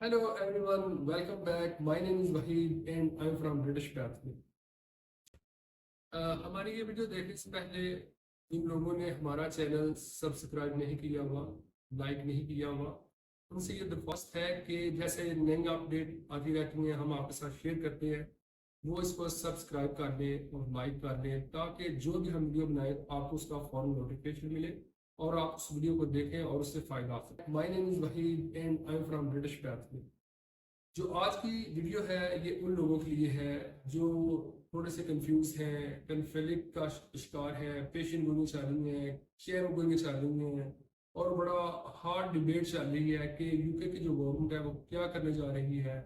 Hello everyone, welcome back. My name is Wahid and I'm from British Pathway. हमारी ये video देखने से पहले जिन लोगों ने हमारा चैनल सब्सक्राइब नहीं किया हुआ, लाइक नहीं किया हुआ, उनसे ये दरख्वास्त है कि जैसे नई अपडेट आती रहती हैं हम आपके साथ शेयर करते हैं, वो इसको सब्सक्राइब कर लें और लाइक कर लें ताकि जो भी हम वीडियो बनाए आपको उसका फौरन नोटिफिकेशन मिले और आप उस वीडियो को देखें और उससे फ़ायदा आ सके। My name is Waheed and I am from British pathway. जो आज की वीडियो है ये उन लोगों के लिए है जो थोड़े से कंफ्यूज हैं, कन्फ्लिक्ट का शिकार है, पेशेंट गोइंग चल रही है, शेयर गोइंग चल रही है और बड़ा हार्ड डिबेट चल रही है कि यूके की जो गवर्नमेंट है वो क्या करने जा रही है।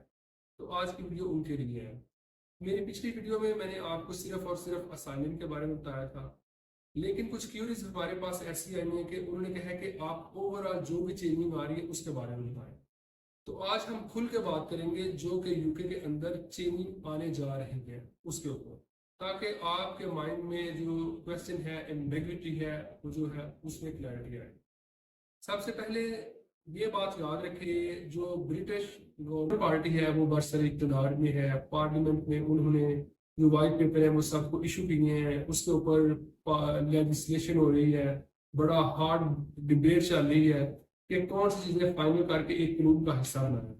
तो आज की वीडियो उनके लिए है। मेरी पिछली वीडियो में मैंने आपको सिर्फ और सिर्फ असाइनमेंट के बारे में बताया था, लेकिन कुछ क्यूरीज हमारे पास ऐसी आई है कि उन्होंने कहा कि आप ओवरऑल जो भी चेंजिंग आ रही है उसके बारे में बताएं। तो आज हम खुल के बात करेंगे जो कि यूके के अंदर चेंजिंग आने जा रही है उसके ऊपर, ताकि आपके माइंड में जो क्वेश्चन है, एम्बिग्विटी है, वो जो है उसमें क्लैरिटी आए। सबसे पहले ये बात याद रखिए, जो ब्रिटिश गवर्नमेंट पार्टी है वो बरसर इक़्तिदार में है। पार्लियामेंट में उन्होंने जो वाइट पेपर है वो सबको इशू किए हैं, उसके ऊपर लेजिस्लेशन हो रही है, बड़ा हार्ड डिबेट चल रही है कि कौन सी चीजें फाइनल करके एक कानून का हिस्सा बनाए।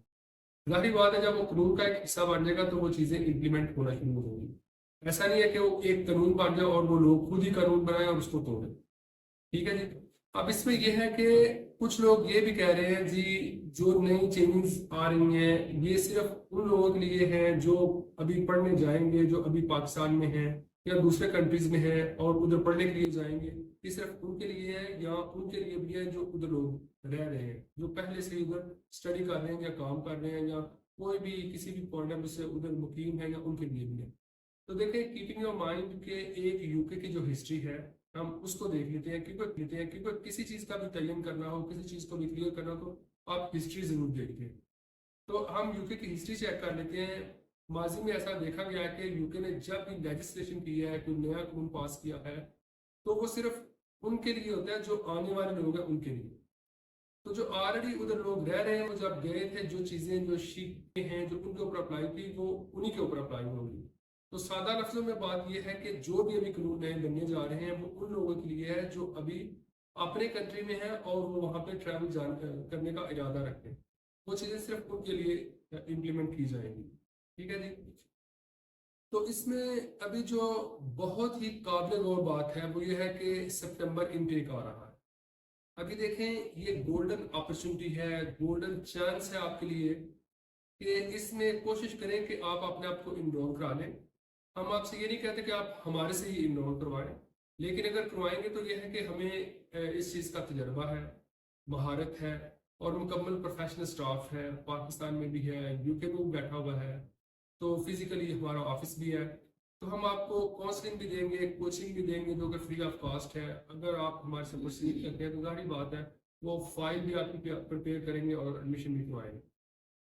जाहिर बात है जब वो कानून का एक हिस्सा बन जाएगा तो वो चीजें इम्प्लीमेंट होना शुरू होंगी। ऐसा नहीं है कि वो एक कानून बन जाए और वो लोग खुद ही कानून बनाए और उसको तोड़े। ठीक है जी। अब इसमें यह है कि कुछ लोग ये भी कह रहे हैं जी, जो नई चेंजेस आ रही हैं ये सिर्फ उन लोगों के लिए है जो अभी पढ़ने जाएंगे, जो अभी पाकिस्तान में हैं या दूसरे कंट्रीज में हैं और उधर पढ़ने के लिए जाएंगे। ये सिर्फ उनके लिए है या उनके लिए भी है जो उधर लोग रह रहे हैं, जो पहले से उधर स्टडी कर रहे हैं या काम कर रहे हैं या कोई भी किसी भी पॉइंट ऑफ व्यू से उधर मुकीम है, या उनके लिए भी है। तो देखिए, कीपिंग योर माइंड के एक यूके की जो हिस्ट्री है हम उसको देख लेते हैं, क्योंकि किसी चीज का भी तयन करना हो, किसी चीज को भी क्लियर करना हो तो आप हिस्ट्री जरूर देखिए। तो हम यूके की हिस्ट्री चेक कर लेते हैं। माजी में ऐसा देखा गया है कि यूके ने जब भी लेजिस्लेशन किया है, कोई नया कानून पास किया है, तो वो सिर्फ उनके लिए होता है जो आने वाले लोग हैं उनके लिए। तो जो ऑलरेडी उधर लोग रह रहे हैं वो जब गए थे, जो चीजें जो सीखे हैं जो उनके ऊपर अप्लाई थी वो उन्हीं के ऊपर अप्लाई होंगी। तो सादा लफ्जों में बात यह है कि जो भी अभी कानून नए बनने जा रहे हैं वो उन लोगों के लिए है जो अभी अपने कंट्री में है और वो वहां पे ट्रैवल करने का इरादा रखते हैं। वो चीजें सिर्फ उनके लिए इम्प्लीमेंट की जाएंगी। ठीक है जी। तो इसमें अभी जो बहुत ही काबिल गौर बात है वो ये है कि सितंबर इनटेक आ रहा है। अभी देखें, ये गोल्डन अपॉर्चुनिटी है, गोल्डन चांस है आपके लिए कि इसमें कोशिश करें कि आप अपने आप को इनरोल करा लें। हम आपसे ये नहीं कहते कि आप हमारे से ही इनरोल करवाएं, लेकिन अगर करवाएंगे तो यह है कि हमें इस चीज़ का तजर्बा है, महारत है और मुकम्मल प्रोफेशनल स्टाफ है। पाकिस्तान में भी है, यूके में भी बैठा हुआ है, तो फिजिकली हमारा ऑफिस भी है। तो हम आपको काउंसलिंग भी देंगे, कोचिंग भी देंगे जो कि फ्री ऑफ कॉस्ट है। अगर आप हमारे से प्रोसीड करते हैं तो जाहिर बात है वो फाइल भी आपकी प्रिपेयर करेंगे और एडमिशन भी करवाएंगे।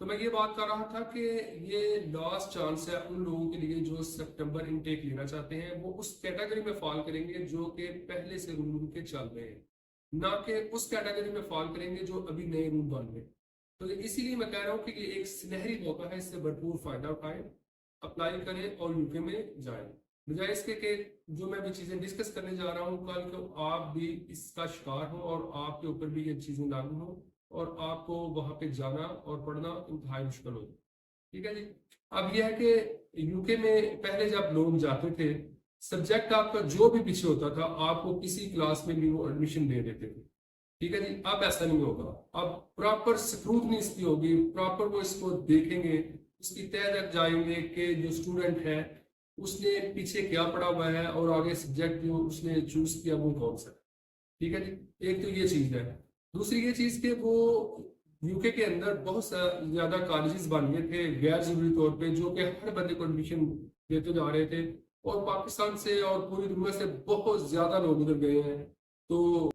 तो मैं ये बात कर रहा था कि ये लास्ट चांस है उन लोगों के लिए जो सितंबर इनटेक लेना चाहते हैं। वो उस कैटेगरी में फॉल करेंगे जो कि पहले से रूल के चल रहे हैं, ना कि उस कैटेगरी में फॉल करेंगे जो अभी नए रूल बन रहे हैं। तो इसीलिए मैं कह रहा हूँ कि ये एक सुनहरी मौका है, इससे भरपूर फायदा उठाएं, अप्लाई करें और यूके में जाएं। बजाय इसके कि जो मैं भी चीज़ें डिस्कस करने जा रहा हूँ कल को आप भी इसका शिकार हो और आपके ऊपर भी ये चीज़ें लागू हो और आपको वहां पे जाना और पढ़ना इंतहाई मुश्किल हो। ठीक है जी। अब यह है कि यूके में पहले जब लोग जाते थे, सब्जेक्ट आपका जो भी पीछे होता था आपको किसी क्लास में भी वो एडमिशन दे देते थे। ठीक है जी। अब ऐसा नहीं होगा, अब प्रॉपर स्क्रूटनी इसकी होगी, प्रॉपर वो इसको देखेंगे, उसकी तह तक जाएंगे कि जो स्टूडेंट है उसने पीछे क्या पढ़ा हुआ है और आगे सब्जेक्ट जो उसने चूज किया वो कौन सा है। ठीक है जी। एक तो ये चीज है। दूसरी ये चीज कि वो यूके के अंदर बहुत ज्यादा कॉलेजेस बन गए थे गैर जरूरी तौर पे, जो कि हर बंदे को एडमिशन देते जा रहे थे और पाकिस्तान से और पूरी दुनिया से बहुत ज्यादा लोग उधर गए हैं। तो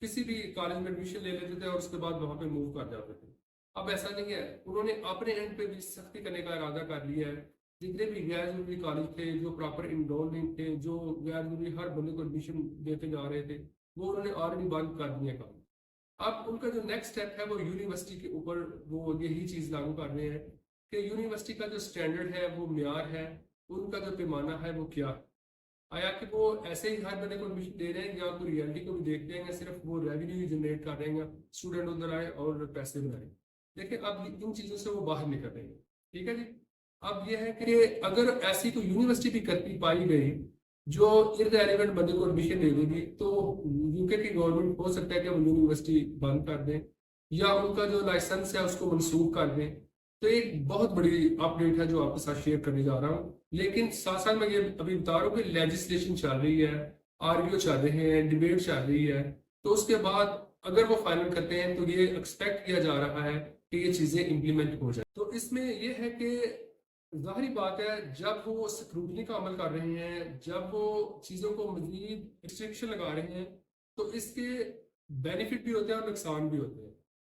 किसी भी कॉलेज में एडमिशन ले लेते थे और उसके बाद वहां पे मूव कर जाते थे। अब ऐसा नहीं है, उन्होंने अपने एंड पे भी सख्ती करने का इरादा कर लिया है। जितने भी गैर जरूरी कॉलेज थे जो प्रॉपर इनरोल नहीं थे, जो गैर जरूरी हर बंदे को एडमिशन देते जा रहे थे, वो उन्होंने ऑलरेडी बंद कर दिए काम। अब उनका जो नेक्स्ट स्टेप है वो यूनिवर्सिटी के ऊपर वो यही चीज लागू कर रहे हैं कि यूनिवर्सिटी का जो स्टैंडर्ड है वो म्यार है, उनका जो पैमाना है वो क्या है। आया कि वो ऐसे ही हर बंदे को एडमिशन दे रहे हैं या कोई रियलिटी को भी देख रहे हैं, सिर्फ वो रेवेन्यू ही जनरेट कर रहे हैं, स्टूडेंट उधर आए और पैसे बनाए। देखिए अब इन चीजों से वो बाहर निकल रहे हैं। ठीक है जी। अब यह है कि अगर ऐसी कोई यूनिवर्सिटी भी करती पाई गई जो इररेलेवेंट बंदे को एडमिशन दे देगी, तो यूके की गवर्नमेंट हो सकता है कि वो यूनिवर्सिटी बंद कर दें या उनका जो लाइसेंस है उसको मनसूख कर दें। तो एक बहुत बड़ी अपडेट है जो आपके साथ शेयर करने जा रहा हूँ। लेकिन साथ साथ मैं ये अभी बता रहा हूँ कि लेजिस्लेशन चल रही है, आर्ग्यू चल रहे हैं, डिबेट चल रही है, तो उसके बाद अगर वो फाइनल करते हैं तो ये एक्सपेक्ट किया जा रहा है कि ये चीजें इम्प्लीमेंट हो जाए। तो इसमें ये है कि जाहिर बात है जब वो स्क्रूटनी का अमल कर रहे हैं, जब वो चीजों को मजीद रिस्ट्रिक्शन लगा रहे हैं, तो इसके बेनिफिट भी होते हैं और नुकसान भी होते हैं।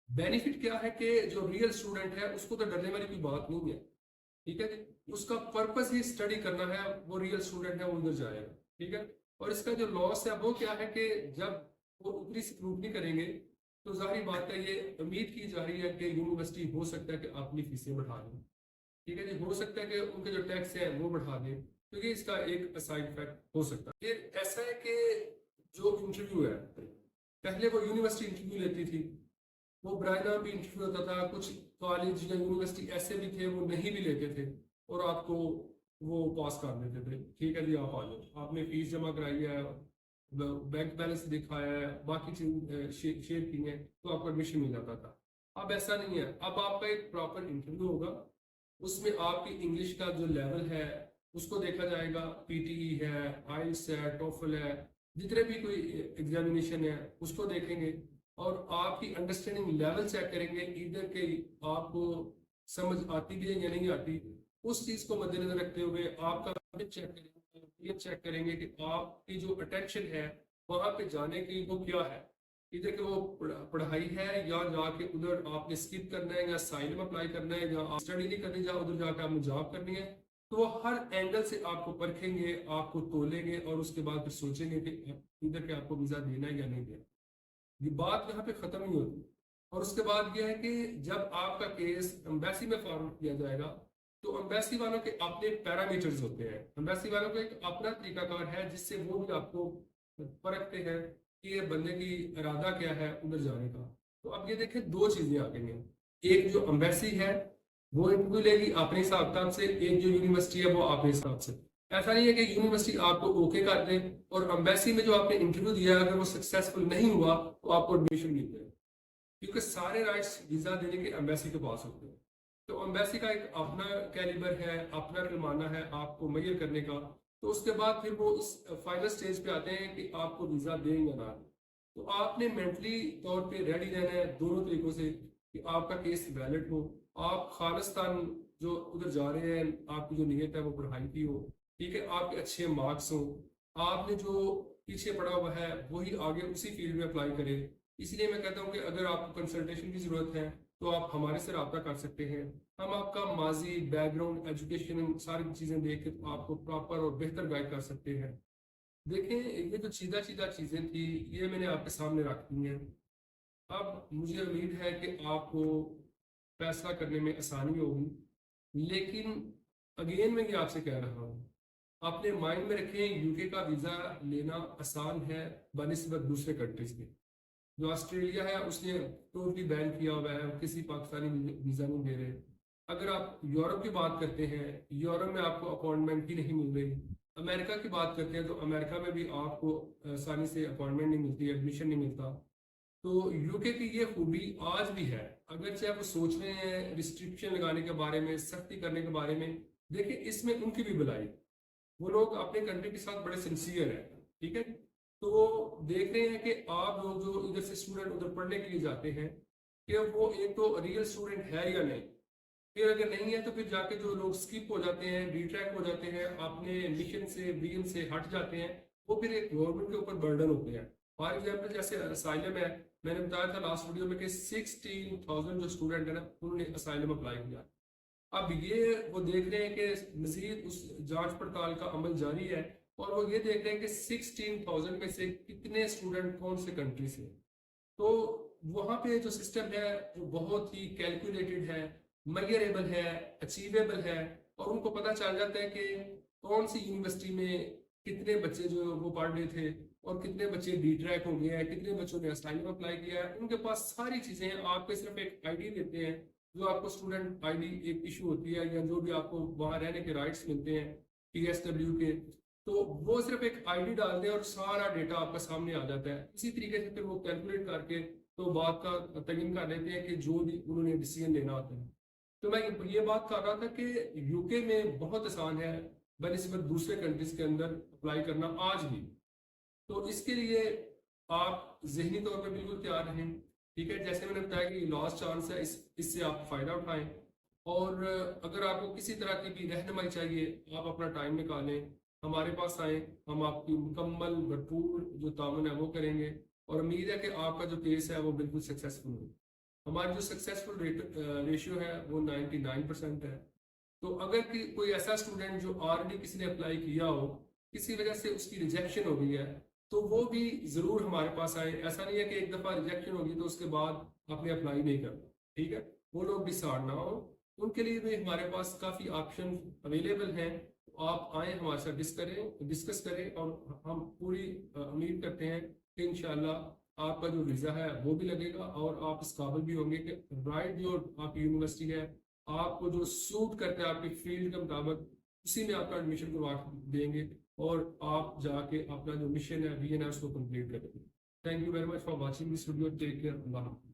बेनिफिट क्या है कि जो रियल स्टूडेंट है उसको तो डरने वाली कोई बात नहीं है। ठीक है जी। उसका पर्पस ही स्टडी करना है, वो रियल स्टूडेंट है वो उधर जाएगा। ठीक है। और इसका जो लॉस है वो क्या है कि जब वो उतनी स्क्रूटनी करेंगे तो जाहिर बात है ये उम्मीद की जा रही है कि यूनिवर्सिटी हो सकता है कि अपनी फीसें बढ़ा दें। ठीक है जी। हो सकता है कि उनके जो टैक्स है वो बढ़ा दें, तो ये इसका एक साइड इफेक्ट हो सकता है। फिर ऐसा है कि जो इंटरव्यू है, पहले वो यूनिवर्सिटी इंटरव्यू लेती थी, वो ब्रायना भी इंटरव्यू होता था, कुछ कॉलेज या यूनिवर्सिटी ऐसे भी थे वो नहीं भी लेते थे और आपको वो पास कर देते थे। ठीक है जी, आप आ जाओ, आपने फीस जमा कराई है, बैंक बैलेंस दिखाया है, बाकी चीज शेयर की है, तो आपको एडमिशन मिल जाता था। अब ऐसा नहीं है, अब आपका एक प्रॉपर इंटरव्यू होगा, उसमें आपकी इंग्लिश का जो लेवल है उसको देखा जाएगा, पीटीई है, आइल्स है, टोफल है, जितने भी कोई एग्जामिनेशन है उसको देखेंगे और आपकी अंडरस्टैंडिंग लेवल चेक करेंगे, इधर के आपको समझ आती भी है या नहीं आती। उस चीज को मद्देनजर रखते हुए आपका चेक करेंगे, ये चेक करेंगे कि आपकी जो अटेंशन है वहां पे जाने की वो क्या है, इधर के वो पढ़ाई है या जाके उधर आपने स्किप करना है या साइलम अप्लाई करना है या स्टडी नहीं करनी, या उधर जाकर आपने जॉब करनी है। तो वो हर एंगल से आपको परखेंगे, आपको तोलेंगे और उसके बाद फिर सोचेंगे कि इधर के आपको वीजा देना है या नहीं देना। ये बात यहाँ पे खत्म नहीं होती। और उसके बाद यह है कि जब आपका केस एम्बेसी में फॉरवर्ड किया जाएगा तो एम्बेसी वालों के अपने पैरामीटर्स होते हैं, एम्बेसी वालों का एक अपना तरीकाकार है जिससे वो भी आपको परखते हैं कि ये बंदे की इरादा क्या है उधर जाने का। तो अब ये देखें, दो चीजें आ गई हैं, एक जो एम्बेसी है वो इंटरव्यू लेगी अपने हिसाब किताब से, एक जो यूनिवर्सिटी है वो अपने हिसाब से। ऐसा नहीं है कि यूनिवर्सिटी आपको ओके कर दे और एम्बेसी में जो आपने इंटरव्यू दिया अगर वो सक्सेसफुल नहीं हुआ तो आपको एडमिशन मिल जाए, क्योंकि सारे राइट्स वीजा देने के एम्बेसी के पास होते हैं। तो एम्बेसी का एक अपना कैलिबर है, अपना पैमाना है आपको मैयर करने का। तो उसके बाद फिर वो इस फाइनल स्टेज पे आते हैं कि आपको वीजा दें या ना दें। तो आपने मेंटली तौर पे रेडी रहना है दोनों तरीकों से कि आपका केस वैलिड हो, आप खालिस्तान जो उधर जा रहे हैं आपकी जो नीयत है वो पढ़ाई की हो, ठीक है, आपके अच्छे मार्क्स हो, आपने जो पीछे पड़ा हुआ है वही आगे उसी फील्ड में अप्लाई करें। इसलिए मैं कहता हूँ कि अगर आपको कंसल्टेशन की जरूरत है तो आप हमारे से रब्ता कर सकते हैं। हम आपका माजी, बैकग्राउंड, एजुकेशन सारी चीजें देख के आपको प्रॉपर और बेहतर गाइड कर सकते हैं। देखें, ये जो सीधा सीधा चीजें थी ये मैंने आपके सामने रख दी हैं। अब मुझे उम्मीद है कि आपको फैसला करने में आसानी होगी, लेकिन अगेन मैं ये आपसे कह रहा हूँ, अपने माइंड में रखें यूके का वीज़ा लेना आसान है बनिस्बत दूसरे कंट्रीज के। जो ऑस्ट्रेलिया है उसने टोटली बैन किया हुआ है, किसी पाकिस्तानी वीज़ा नहीं दे रहे। अगर आप यूरोप की बात करते हैं, यूरोप में आपको अपॉइंटमेंट ही नहीं मिल रही। अमेरिका की बात करते हैं तो अमेरिका में भी आपको आसानी से अपॉइंटमेंट नहीं मिलती, एडमिशन नहीं मिलता। तो यूके की ये खूबी आज भी है, अगर चाहे वो सोच रहे हैं रिस्ट्रिक्शन लगाने के बारे में, सख्ती करने के बारे में, देखिए इसमें उनकी भी भलाई, वो लोग अपने कंट्री के साथ बड़े सिंसियर है। ठीक है। तो वो देख रहे हैं कि आप लोग जो इधर से स्टूडेंट उधर पढ़ने के लिए जाते हैं कि वो एक तो रियल स्टूडेंट है या नहीं। फिर अगर नहीं है तो फिर जाके जो लोग स्किप हो जाते हैं, रिट्रैक हो जाते हैं, अपने मिशन से, विजन से हट जाते हैं, वो फिर एक गवर्नमेंट के ऊपर बर्डन होते हैं। फॉर एग्जाम्पल जैसे असाइलम है, मैंने बताया था लास्ट वीडियो में कि 16,000 जो स्टूडेंट है ना उन्होंने असाइलम अप्लाई किया। अब ये वो देख रहे हैं कि मजीद उस जांच पड़ताल का अमल जारी है और वो ये देख रहे हैं कि 16,000 में से कितने स्टूडेंट कौन से कंट्री से। तो वहाँ पे जो सिस्टम है वो बहुत ही कैलकुलेटेड है, मेजरेबल है, अचीवेबल है, और उनको पता चल जाता है कि कौन सी यूनिवर्सिटी में कितने बच्चे जो वो पढ़ रहे थे और कितने बच्चे डी ट्रैक हो गए हैं, कितने बच्चों ने असाइनमेंट अप्लाई किया है। उनके पास सारी चीजें हैं। आपके सिर्फ एक आईडी देते हैं, जो आपको स्टूडेंट आईडी एक इशू होती है, या जो भी आपको वहाँ रहने के राइट्स मिलते हैं PSW के, तो वो सिर्फ एक आईडी डाल दें और सारा डेटा आपका सामने आ जाता है। इसी तरीके से फिर वो कैलकुलेट करके तो बात का तयन कर लेते हैं कि जो भी उन्होंने डिसीजन लेना होता है। तो मैं ये बात कर रहा था कि यूके में बहुत आसान है बनिस्बत दूसरे कंट्रीज के अंदर अप्लाई करना आज भी। तो इसके लिए आप जहनी तौर पर बिल्कुल तैयार रहें। ठीक है, जैसे मैंने बताया कि लास्ट चांस है, इससे आप फायदा उठाएं। और अगर आपको किसी तरह की भी रहनुमाई चाहिए, आप अपना टाइम निकालें, हमारे पास आए, हम आपकी मुकम्मल भरपूर जो ताउन है वो करेंगे, और उम्मीद है कि आपका जो केस है वो बिल्कुल सक्सेसफुल हो। हमारी जो सक्सेसफुल रेशियो है वो 99% है। तो अगर कोई ऐसा स्टूडेंट जो ऑलरेडी किसी ने अप्लाई किया हो, किसी वजह से उसकी रिजेक्शन हो गई है, तो वो भी ज़रूर हमारे पास आए। ऐसा नहीं है कि एक दफ़ा रिजेक्शन होगी तो उसके बाद आपने अप्लाई नहीं करना। ठीक है, वो लोग डिसार्ड ना हो, उनके लिए भी हमारे पास काफ़ी ऑप्शन अवेलेबल हैं। तो आप आए, हमारे साथ डिस्कस करें, और हम पूरी उम्मीद करते हैं कि इंशाल्लाह आपका जो वीज़ा है वो भी लगेगा, और आप इस काबिल भी होंगे कि राइट जो आपकी यूनिवर्सिटी है आपको जो सूट करता है आपकी फील्ड के मुताबिक, उसी में आपका एडमिशन करवा देंगे, और आप जाके अपना जो मिशन है, विजन है, उसको कंप्लीट करेंगे। Thank you very much for watching this video. Take care. अल्लाह हाफ़िज़।